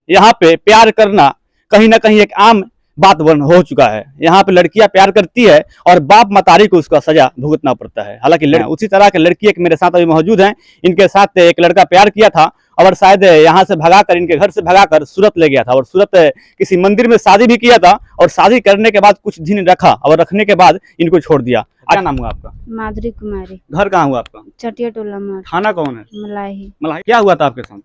यहाँ पे प्यार करना कहीं ना कहीं एक आम बात बन हो चुका है। यहाँ पे लड़कियां प्यार करती है और बाप मतारी को उसका सजा भुगतना पड़ता है। हालांकि उसी तरह के लड़की एक मेरे साथ अभी मौजूद हैं। इनके साथ एक लड़का प्यार किया था और शायद यहाँ से भगाकर, इनके घर से भगाकर सूरत ले गया था और सूरत किसी मंदिर में शादी भी किया था और शादी करने के बाद कुछ दिन रखा और रखने के बाद इनको छोड़ दिया। क्या नाम हुआ आपका? माधुरी कुमारी। घर कहाँ हुआ आपका? चटिया टोला मार। थाना कौन है? मलाई। मलाई। क्या हुआ था आपके साथ?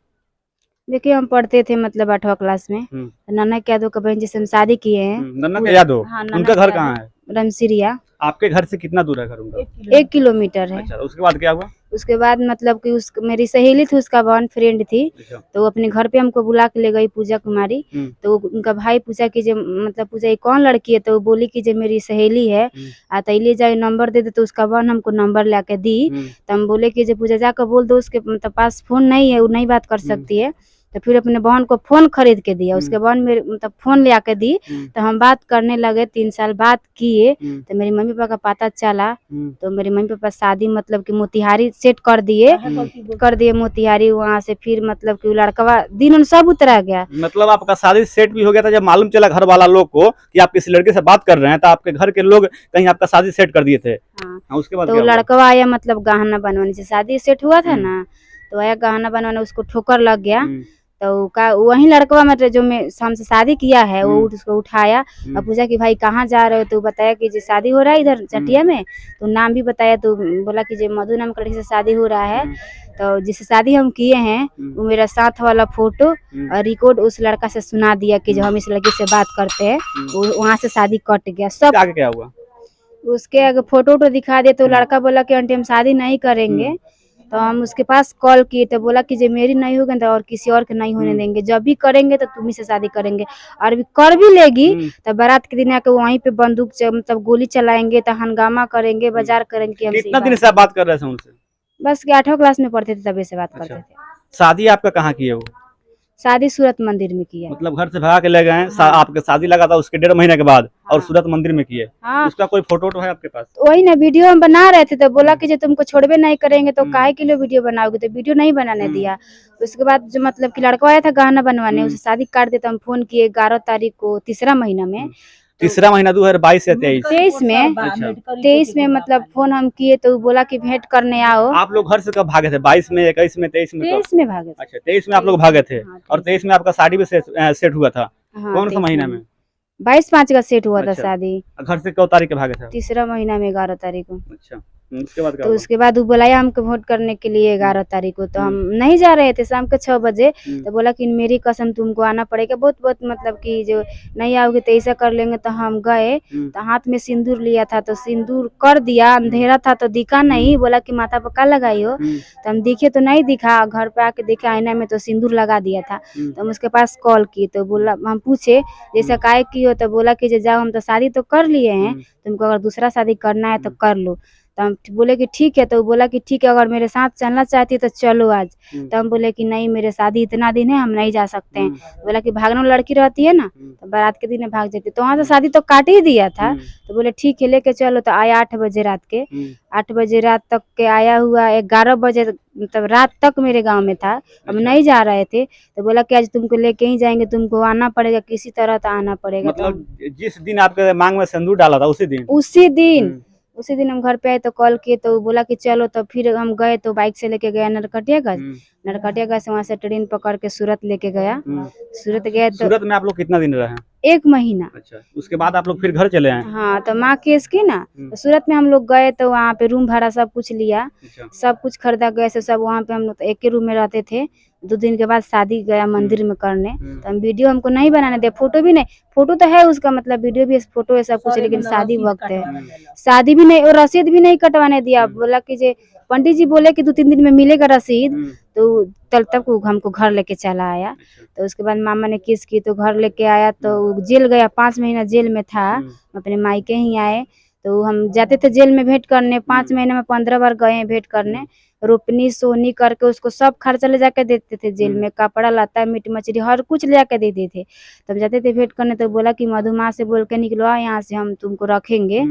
देखिए हम पढ़ते थे मतलब 8वां क्लास में। नन्ना के यादव का बहन जिसे हम शादी किए हैं। नन्ना के यादव? हाँ, उनका घर कहाँ है? रमसिरिया। आपके घर से कितना दूर है घर उनका? 1 किलोमीटर है। अच्छा, उसके बाद क्या हुआ? उसके बाद मतलब कि मेरी सहेली थी, उसका बहन फ्रेंड थी। तो वो अपने घर पे हमको बुला के ले गई, पूजा कुमारी। तो उनका भाई पूछा कि मतलब पूछा ये कौन लड़की है? तो वो बोली कि मेरी सहेली है। तो ले जाए नंबर दे दे। तो उसका बहन हमको नंबर ला के दी। तो हम बोले कि पूजा जाकर बोल दो, उसके मतलब पास फोन नहीं है, वो नहीं बात कर सकती है। तो फिर अपने बहन को फोन खरीद के दिया। उसके बहन मेरे मतलब फोन ले आके दी। तो हम बात करने लगे, 3 साल बात किए। तो मेरी मम्मी पापा का पता चला। तो मेरे मम्मी पापा शादी मतलब कि मोतिहारी सेट कर दिए मोतिहारी। वहाँ से फिर मतलब कि लड़का दिन सब उतरा गया। मतलब आपका शादी सेट भी हो गया था जब मालूम चला घर वाला लोग को कि आप किसी लड़के से बात कर रहे हैं, तो आपके घर के लोग कहीं आपका शादी सेट कर दिए थे? हाँ। उसके बाद तो लड़का आया मतलब गहना बनवाने से शादी सेट हुआ था ना। तो आया गहना बनवाने, उसको ठोकर लग गया। तो वही लड़का मतलब जो हमसे शादी किया है वो उसको उठाया और पूछा कि भाई कहाँ जा रहे हो? तो बताया कि जो शादी हो रहा है इधर चटिया में। तो नाम भी बताया। तो बोला कि जो मधु नाम लड़की से शादी हो रहा है। तो जिससे शादी हम किए हैं वो मेरा साथ वाला फोटो और रिकॉर्ड उस लड़का से सुना दिया कि जो हम इस लड़की से बात करते हैं। वहाँ से शादी कट गया। सब आगे क्या हुआ? उसके आगे फोटो दिखा दिया। तो लड़का बोला कि आंटी हम शादी नहीं करेंगे। तो हम उसके पास कॉल किए तो बोला कि जो मेरी नहीं होगी तो और किसी और के नहीं होने देंगे। जब भी करेंगे तो तुम्ही से शादी करेंगे। और भी कर भी लेगी तो बारात के दिन आके वहीं पे बंदूक मतलब गोली चलाएंगे, तो हंगामा करेंगे, बाजार करेंगे। हमसे कितना दिन से आप बात कर रहे थे उनसे? बस 8वां क्लास में पढ़ते थे तभी से बात करते थे। शादी आपका कहाँ की है वो? शादी सूरत मंदिर में किया। मतलब घर से भगा के ले गए? हाँ। आपके शादी लगा था उसके 1.5 महीने के बाद। हाँ। और सूरत मंदिर में किए। हाँ। उसका कोई फोटो है आपके पास? वही ना वीडियो हम बना रहे थे। तो बोला कि जो तुमको छोड़बे नहीं करेंगे तो काहे के लिए वीडियो बनाओगे? तो वीडियो नहीं बनाने दिया। उसके बाद जो मतलब कि लड़का आया था गहना बनवाने, उसे शादी काट देता। हम फोन किए 11 तारीख को, तीसरा महीना में। तीसरा महीना 2022 या 23 में। 23 में मतलब फोन हम किए तो बोला कि भेंट करने आओ। आप लोग घर से कब भागे थे? 22 में, 21 में, 23 में? 23 में भागे थे। अच्छा, 23 में आप लोग भागे थे। और 23 में आपका शादी भी सेट हुआ था? कौन सा महीना में? 22/5 का सेट हुआ था शादी। घर से कौ तारीख के भागे थे? तीसरा महीना में 11 तारीख को। अच्छा, उसके बाद तो उसके बाद वो बुलाया हमको वोट करने के लिए 11 तारीख को। तो हम नहीं जा रहे थे शाम के 6 बजे। तो बोला कि मेरी कसम तुमको आना पड़ेगा। बहुत मतलब कि जो नहीं आओगे तो ऐसा कर लेंगे। तो हम गए तो हाथ में सिंदूर लिया था। तो सिंदूर कर दिया, अंधेरा था तो दिखा नहीं। बोला कि माथा पर का लगाई हो? तो हम दिखे तो नहीं दिखा। घर पे आके देखे आईना में तो सिंदूर लगा दिया था। तो हम उसके पास कॉल किए तो बोला, हम पूछे जैसा काय की हो? तो बोला कि जाओ हम तो शादी तो कर लिए हैं, तुमको अगर दूसरा शादी करना है तो कर लो। तो हम बोले कि ठीक है। तो बोला कि ठीक है, अगर मेरे साथ चलना चाहती है तो चलो आज। तो हम बोले कि नहीं, मेरे शादी इतना दिन है, हम नहीं जा सकते हैं। बोला कि भागने वाली लड़की रहती है ना, तो बारात के दिन भाग जाती। तो वहाँ से शादी तो काट ही दिया था। तो बोले ठीक है लेके चलो। तो आया 8 बजे रात के। 8 बजे रात तक के आया हुआ। 11 बजे मतलब रात तक मेरे गाँव में था। हम नहीं जा रहे थे। तो बोला कि आज तुमको लेके ही जाएंगे, तुमको आना पड़ेगा, किसी तरह तो आना पड़ेगा। मतलब जिस दिन आपके मांग में सिंदूर डाला था उसी दिन हम घर पे आए तो कॉल किए तो बोला कि चलो। तो फिर हम गए तो बाइक से लेके गया नरकटियागंज से। वहाँ से ट्रेन पकड़ के सूरत लेके गया। सूरत गए तो सूरत में आप लोग कितना दिन रहे? 1 महीना। अच्छा, उसके बाद आप लोग फिर घर चले आए? हाँ, तो माँ केस की ना। तो सूरत में हम लोग गए तो वहाँ पे रूम भाड़ा सब कुछ लिया। सब कुछ खरीदा गया से सब। वहाँ पे हम लोग तो एक ही रूम में रहते थे। 2 दिन के बाद शादी गया मंदिर में करने। तो हम वीडियो हमको नहीं बनाने दिया, फोटो भी नहीं। फोटो तो है उसका, मतलब वीडियो भी फोटो है सब कुछ, लेकिन शादी वक्त है। शादी भी नहीं और रसीद भी नहीं कटवाने दिया। बोला कि जे पंडित जी बोले कि 2-3 दिन में मिलेगा रसीद। तो तब तक हमको घर लेके चला आया। तो उसके बाद मामा ने केस की तो घर लेके आया। तो जेल गया, 5 महीना जेल में था। अपने मायके ही आए। तो हम जाते थे जेल में भेंट करने। 5 महीने में 15 बार गए भेंट करने। रोपनी सोनी करके उसको सब खर्चा ले जाके देते थे जेल में। कपड़ा लता मीट मछली हर कुछ ले जाके देते थे। तब जाते थे भेंट करने तो बोला कि मधुमा से बोल के निकलो यहाँ से, हम तुमको रखेंगे।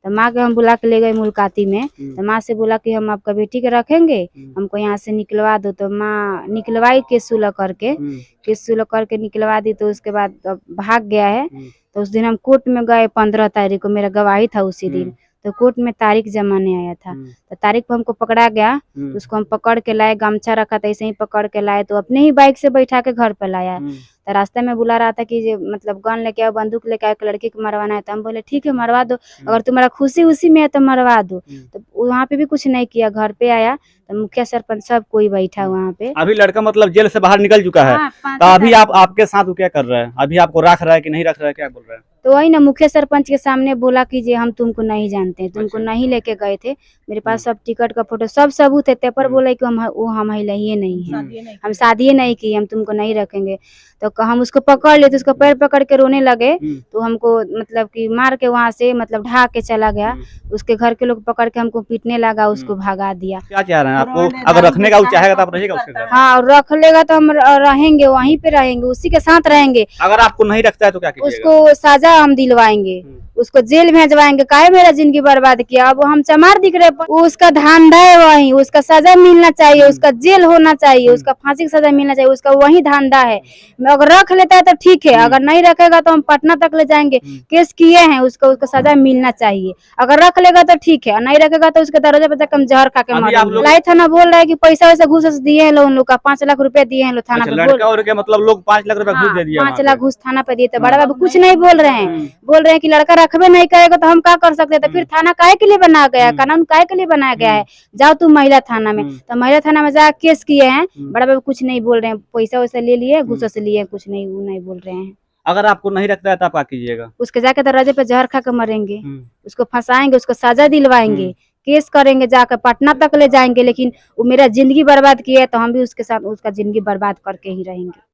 तो माँ के हम बुला के ले गए मुलाकाती में। तो माँ से बोला कि हम आपका बेटी के रखेंगे, हमको यहाँ से निकलवा दो। तो माँ निकलवाई केस सुलह करके निकलवा दी। तो उसके बाद अब भाग गया है। तो उस दिन हम कोर्ट में गए 15 तारीख को, मेरा गवाही था उसी दिन। तो कोर्ट में तारीख जमाने आया था। तो तारीख पर हमको पकड़ा गया। तो उसको हम पकड़ के लाए, गमछा रखा था ऐसे ही पकड़ के लाए। तो अपने ही बाइक से बैठा के घर पे लाया। तो रास्ते में बुला रहा था कि ये मतलब गन लेके आओ, बंदूक लेके आओ, एक लड़की को मरवाना है। तो हम बोले ठीक है मरवा दो, अगर तुम्हारा खुशी उसी में है तो मरवा दो। तो वहाँ पे भी कुछ नहीं किया, घर पे आया तो मुखिया सरपंच सब कोई बैठा वहाँ पे। अभी लड़का मतलब जेल से बाहर निकल चुका है। हाँ, तो अभी आप आपके साथ वो क्या कर रहा है? अभी आपको रख रहा है कि नहीं रख रहा है, क्या बोल रहा है? तो वही ना मुखिया सरपंच के सामने बोला कि जे हम तुमको नहीं जानते, तुमको नहीं लेके गए थे। मेरे पास सब टिकट का फोटो सब सबूत है। पर बोले कि हम ही नहीं है, हम शादी नहीं की, हम तुमको नहीं रखेंगे। तो हम उसको पकड़ लिए, तो उसको पैर पकड़ के रोने लगे। तो हमको मतलब कि मार के वहाँ से मतलब ढा के चला गया। उसके घर के लोग पकड़ के हमको पीटने लगा, उसको भगा दिया। क्या चाह रहे हैं आपको? अगर रखने का वो चाहेगा तो आप रहेगा उसके घर? हाँ, रख लेगा तो हम रहेंगे, वहीं पे रहेंगे, उसी के साथ रहेंगे। अगर आपको नहीं रखता है तो क्या कीजिएगा? उसको सजा हम दिलवाएंगे, उसको जेल भेजवाएंगे। काहे मेरा जिंदगी बर्बाद किया? अब हम चमार दिख रहे, उसका धंधा है वही, उसका सजा मिलना चाहिए, उसका जेल होना चाहिए, उसका फांसी की सजा मिलना चाहिए, उसका वही धंधा है। अगर रख लेता है तो ठीक है, अगर नहीं रखेगा तो हम पटना तक ले जाएंगे। केस किए हैं, उसको सजा मिलना चाहिए। अगर रख लेगा तो ठीक है, नहीं रखेगा तो उसके दरवाजे पे तक हम जहर खा के मरेंगे। लाई थाना बोल रहा है कि पैसा वैसा घूस दिए हैं लोग, उन लोग का 5 लाख रुपया दिए हैं लोग थाना पे। लड़का और क्या मतलब लोग 5 लाख रुपया घूस दे दिया? 5 लाख घूस थाना पे दिए। तो बड़ा बाबू कुछ नहीं बोल रहे हैं, बोल रहे हैं कि लड़का रखबे नहीं करेगा तो हम क्या कर सकते हैं? तो फिर थाना काहे के लिए बनाया गया है, कानून काहे के लिए बनाया गया है? जाओ तुम महिला थाना में। तो महिला थाना में जा केस किए हैं। बड़ा बाबू कुछ नहीं बोल रहे हैं, पैसा वैसा ले लिए, घूस से लिए, कुछ नहीं, वो नहीं बोल रहे हैं। अगर आपको नहीं रखता है तो आप क्या कीजिएगा? उसके जाके दरवाजे पे जहर खा के मरेंगे, उसको फंसाएंगे, उसको सजा दिलवाएंगे, केस करेंगे, जाकर पटना तक ले जाएंगे। लेकिन वो मेरा जिंदगी बर्बाद किया है तो हम भी उसके साथ उसका जिंदगी बर्बाद करके ही रहेंगे।